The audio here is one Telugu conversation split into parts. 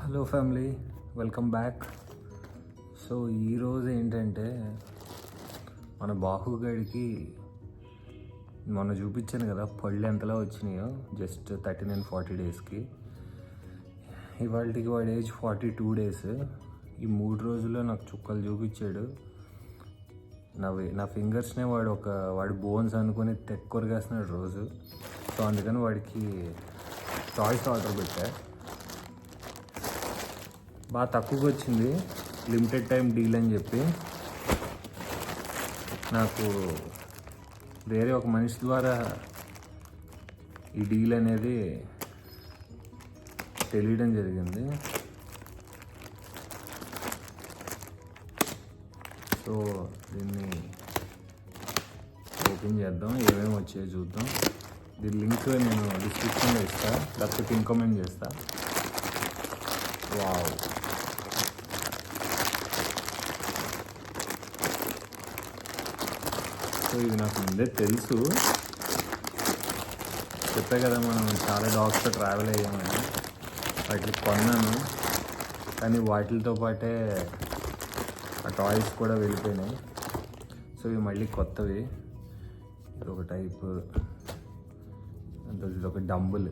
Hello family, welcome back. So ఈరోజు ఏంటంటే మన బాహుగడికి మొన్న చూపించాను కదా పళ్ళు ఎంతలా వచ్చినాయో జస్ట్ 39 and 40 డేస్కి. ఇవాళకి వాడి ఏజ్ 42 days. ఈ 3 రోజుల్లో నాకు చుక్కలు చూపించాడు. నా ఫింగర్స్నే వాడి బోన్స్ అనుకుని కొరిగేస్తున్నాడు రోజు. సో అందుకని వాడికి టాయ్స్ ఆర్డర్ పెట్టా. బాగా తక్కువగా వచ్చింది, లిమిటెడ్ టైం డీల్ అని చెప్పి. నాకు వేరే ఒక మనిషి ద్వారా ఈ డీల్ అనేది తెలియడం జరిగింది. సో దీన్ని ఓపెన్ చేద్దాం, ఏమేమి వచ్చాయో చూద్దాం. దీని లింక్ నేను డిస్క్రిప్షన్లో ఇస్తాను, లేకపోతే పిన్ కామెంట్ చేస్తా. వావ్, సో ఇది నాకు ముందే తెలుసు, చెప్పే కదా మనం చాలా డాగ్స్తో ట్రావెల్ అయ్యామని. వాటికి కొన్నాను, కానీ వాటితో పాటే ఆ టాయ్స్ కూడా వెళ్ళిపోయినాయి. సో ఇవి మళ్ళీ కొత్తవి. ఇది ఒక టైప్, ఇది ఒక డంబుల్,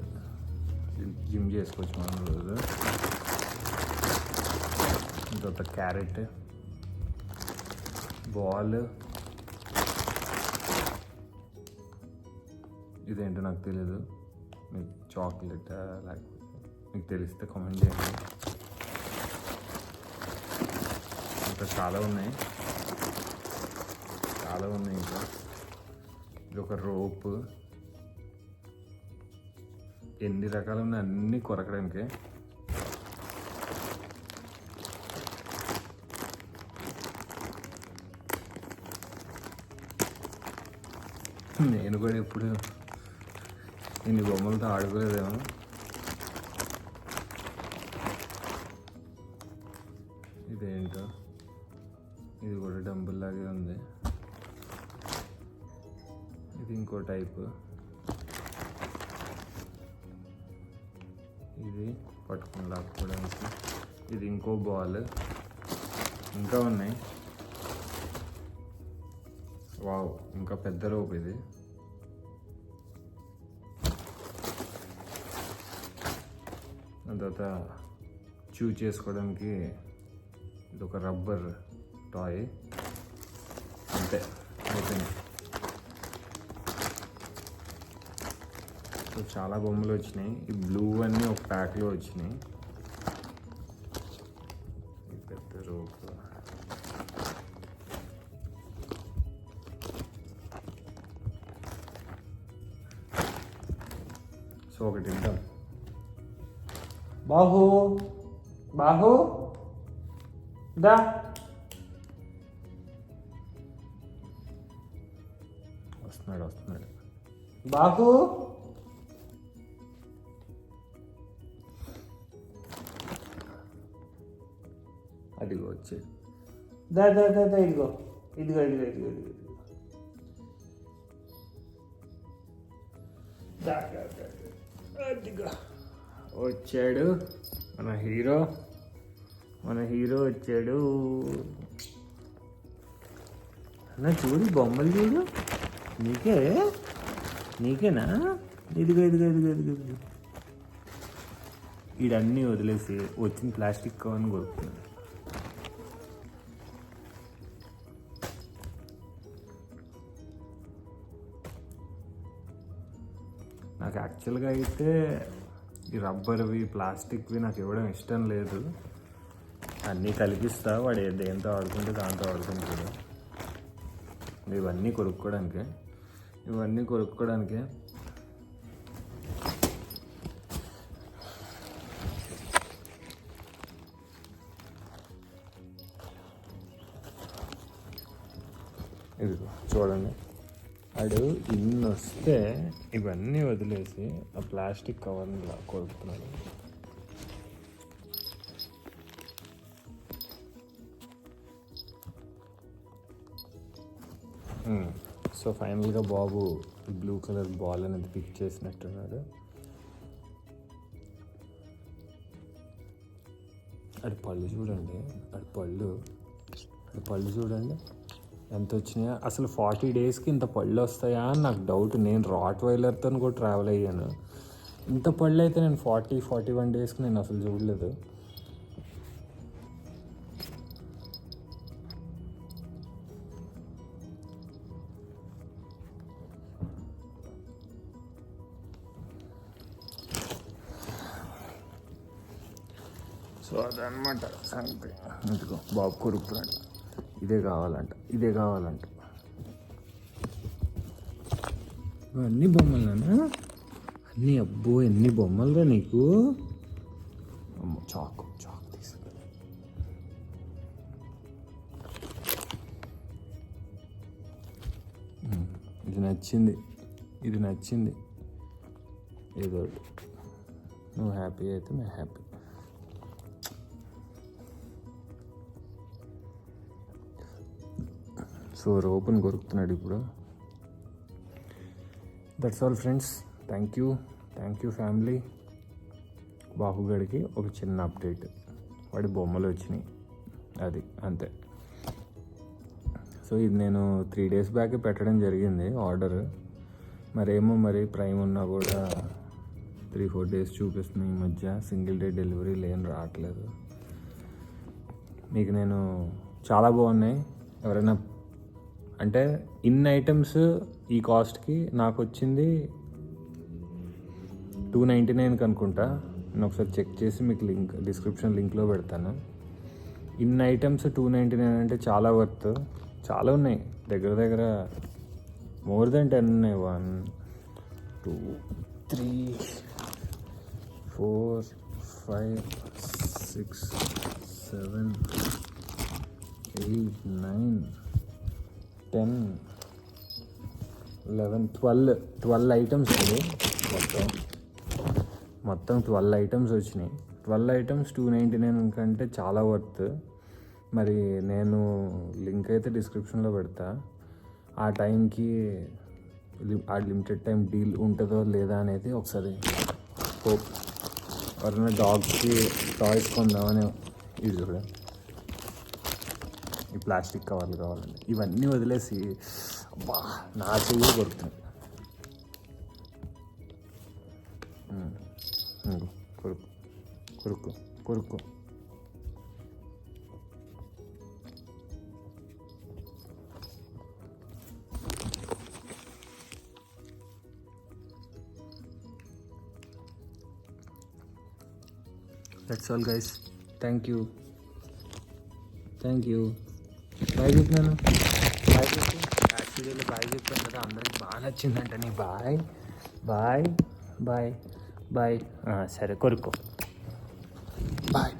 జిమ్ చేసుకోవచ్చు మనం రోజు. ఇంకొక క్యారెట్, బాల్, ఇదేంటో నాకు తెలీదు. మీకు చాక్లెట్ లేకపోతే మీకు తెలిస్తే కామెంట్ చేయండి. ఇంకా చాలా ఉన్నాయి ఇంకా. ఇది ఒక రోప్. ఎన్ని రకాలు ఉన్నాయి, అన్నీ కొరకడానికి. నేను కూడా ఎప్పుడు ఇన్ని బొమ్మలతో ఆడుకోలేదేమో. ఇదేంటో, ఇది కూడా డంబుల్ లాగే ఉంది. ఇది ఇంకో టైపు. ఇది పట్టుకుని లాక్కోవడానికి. ఇది ఇంకో బాల్. ఇంకా ఉన్నాయి. వావ్, ఇంకా పెద్ద రోప్ ఇది. తర్వాత చూ చేసుకోవడానికి ఇది ఒక రబ్బర్ టాయ్. అంతే, అయిపోయింది. సో చాలా బొమ్మలు వచ్చినాయి. ఈ బ్లూ అన్నీ ఒక ప్యాక్లో వచ్చినాయి. ఈ పెద్ద రోప్. సో ఒకటి ఇద్దాం. బాహు దా. వస్తున్నాడు బాహు. అదిగో వచ్చాడు. దా ఇదిగో అదిగో వచ్చాడు మన హీరో వచ్చాడు. అన్న చూడు, బొమ్మలు చూడు, నీకేనా? ఇదిగో వీడన్నీ వదిలేసి వచ్చిన ప్లాస్టిక్ కవర్ని కొడుతున్నాడు. నాకు యాక్చువల్గా అయితే ఈ రబ్బర్వి, ప్లాస్టిక్వి నాకు ఇవ్వడం ఇష్టం లేదు. అన్నీ కలిపిస్తా, వాడు దేంతో ఆడుకుంటే దాంతో ఆడుకుంటాడు. ఇవన్నీ కొనుక్కోవడానికే. ఇదిగో చూడండి, వాడు ఇన్ని వస్తే ఇవన్నీ వదిలేసి ఆ ప్లాస్టిక్ కవర్ని కొడుతున్నాడు. సో ఫైనల్గా బాబు బ్లూ కలర్ బాల్ అనేది పిక్ చేసినట్టున్నాడు. అది పళ్ళు చూడండి, అది పళ్ళు చూడండి ఎంత వచ్చినాయా. అసలు 40 డేస్కి ఇంత పళ్ళు వస్తాయా అని నాకు డౌట్. నేను రాట్ వైలర్తో కూడా ట్రావెల్ అయ్యాను, ఇంత పళ్ళు అయితే నేను 41 డేస్కి నేను అసలు చూడలేదు. సో అదనమాట సంగతి. ఇందుకో బాబు కొరుకుతున్నాడు, ఇదే కావాలంట. అన్ని బొమ్మలనా అన్నీ? అబ్బో ఎన్ని బొమ్మలురా నీకు. అమ్మో చాకు తీసుకు. ఇది నచ్చింది ఏదో. నువ్వు హ్యాపీ అయితే నేను హ్యాపీ. సో రోపన్ కొరుకుతున్నాడు ఇప్పుడు. That's all friends. Thank you family. బాహుగడికి ఒక చిన్న అప్డేట్, వాడి బొమ్మలు వచ్చినాయి, అది అంతే. సో ఇది నేను 3 days బ్యాక్ పెట్టడం జరిగింది ఆర్డర్. మరి ప్రైమ్ ఉన్నా కూడా 3-4 days చూపిస్తున్నాయి ఈ మధ్య. సింగిల్ డే డెలివరీ రావట్లేదు. మీకు నేను చాలా బాగున్నాయి. ఎవరైనా అంటే ఇన్ని ఐటమ్స్ ఈ కాస్ట్కి నాకు వచ్చింది 299 అనుకుంటా. నేను ఒకసారి చెక్ చేసి మీకు డిస్క్రిప్షన్ లింక్లో పెడతాను. ఇన్ని ఐటమ్స్ 299 అంటే చాలా వర్త్. చాలా ఉన్నాయి, దగ్గర మోర్ దెన్ 10 ఉన్నాయి. 1 2 3 4 5 6 7 8 9 10 11 12 ఐటమ్స్ అండి. మొత్తం 12 ఐటమ్స్ వచ్చినాయి. 12 ఐటమ్స్ 299 కంటే చాలా వర్త్. మరి నేను లింక్ అయితే డిస్క్రిప్షన్లో పెడతా. ఆ టైంకి ఆ లిమిటెడ్ టైం డీల్ ఉంటుందో లేదా అనేది ఒకసారి హోప్. ఎవరైనా డాగ్స్కి టాయ్స్ కొందామని. ఇది చూడ, ఈ ప్లాస్టిక్ కవర్లు కావాలండి. ఇవన్నీ వదిలేసి అబ్బా నా చెయ్యి కొడుతుంది. కొరుకు. That's all guys. Thank you. Bye చెప్పినాను. యాక్చువల్లీ బాయ్ చెప్పాను కదా, అందరికి బాగా నచ్చిందంట నీ బాయ్. సరే కొరుకో. Bye.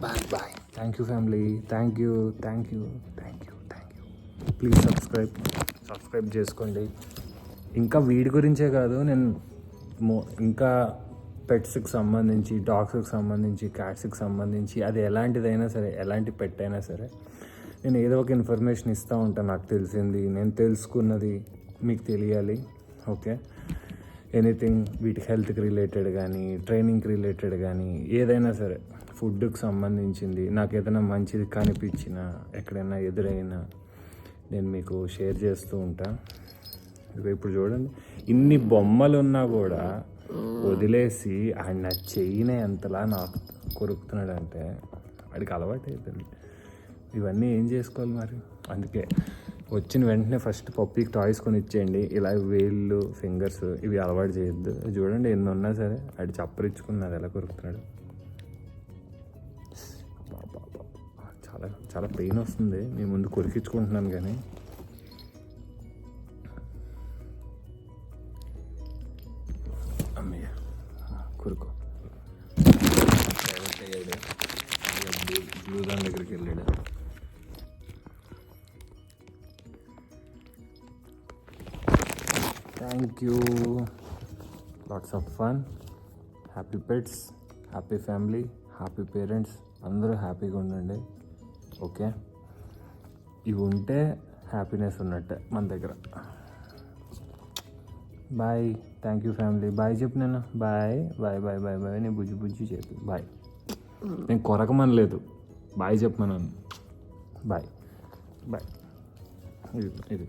Thank you family. Thank you. Please subscribe చేసుకోండి. ఇంకా వీడి గురించే కాదు, నేను ఇంకా పెట్స్కి సంబంధించి, డాగ్స్కి సంబంధించి, క్యాట్స్కి సంబంధించి, అది ఎలాంటిదైనా సరే, ఎలాంటి పెట్ అయినా సరే, నేను ఏదో ఒక ఇన్ఫర్మేషన్ ఇస్తూ ఉంటాను. నాకు తెలిసింది, నేను తెలుసుకున్నది మీకు తెలియాలి. ఓకే, ఎనీథింగ్ వీటి హెల్త్కి రిలేటెడ్ కానీ, ట్రైనింగ్కి రిలేటెడ్ కానీ, ఏదైనా సరే, ఫుడ్కి సంబంధించింది, నాకు ఏదైనా మంచిది కనిపించినా, ఎక్కడైనా ఎదురైనా నేను మీకు షేర్ చేస్తూ ఉంటా. ఇప్పుడు చూడండి, ఇన్ని బొమ్మలు ఉన్నా కూడా వదిలేసి ఆయన చెయ్యినే ఎంతలా నాకు కొరుకుతున్నాడంటే వాడికి అలవాటు అవుతుంది. ఇవన్నీ ఏం చేసుకోవాలి మరి? అందుకే వచ్చిన వెంటనే ఫస్ట్ పప్పీకి టాయ్స్ కొని ఇచ్చేయండి. ఇలా వేళ్ళు, ఫింగర్స్ ఇవి అలవాటు చేయొద్దు. చూడండి ఎన్ని ఉన్నా సరే వాడి చప్పరించుకున్నది ఎలా కొరుకుతున్నాడు. చాలా చాలా పెయిన్ వస్తుంది. మీ ముందు కొరికించుకుంటున్నాను కానీ అమ్మయ్య కొరుకు. డైవర్ట్ అయ్యాడు, బ్లూ దాని దగ్గరికి వెళ్ళాడు. Thank you. Lots of fun. Happy pets, happy family, happy parents. అందరూ హ్యాపీగా ఉండండి. ఓకే, ఇవి ఉంటే హ్యాపీనెస్ ఉన్నట్టే మన దగ్గర. Bye. Thank you family. Bye చెప్పు నేను. బాయ్. నేను బుజ్జి చెప్పి బాయ్. నేను కొరకమనలేదు, బాయ్ చెప్పమన్నాను. Bye bye. ఇది ఇది ఇది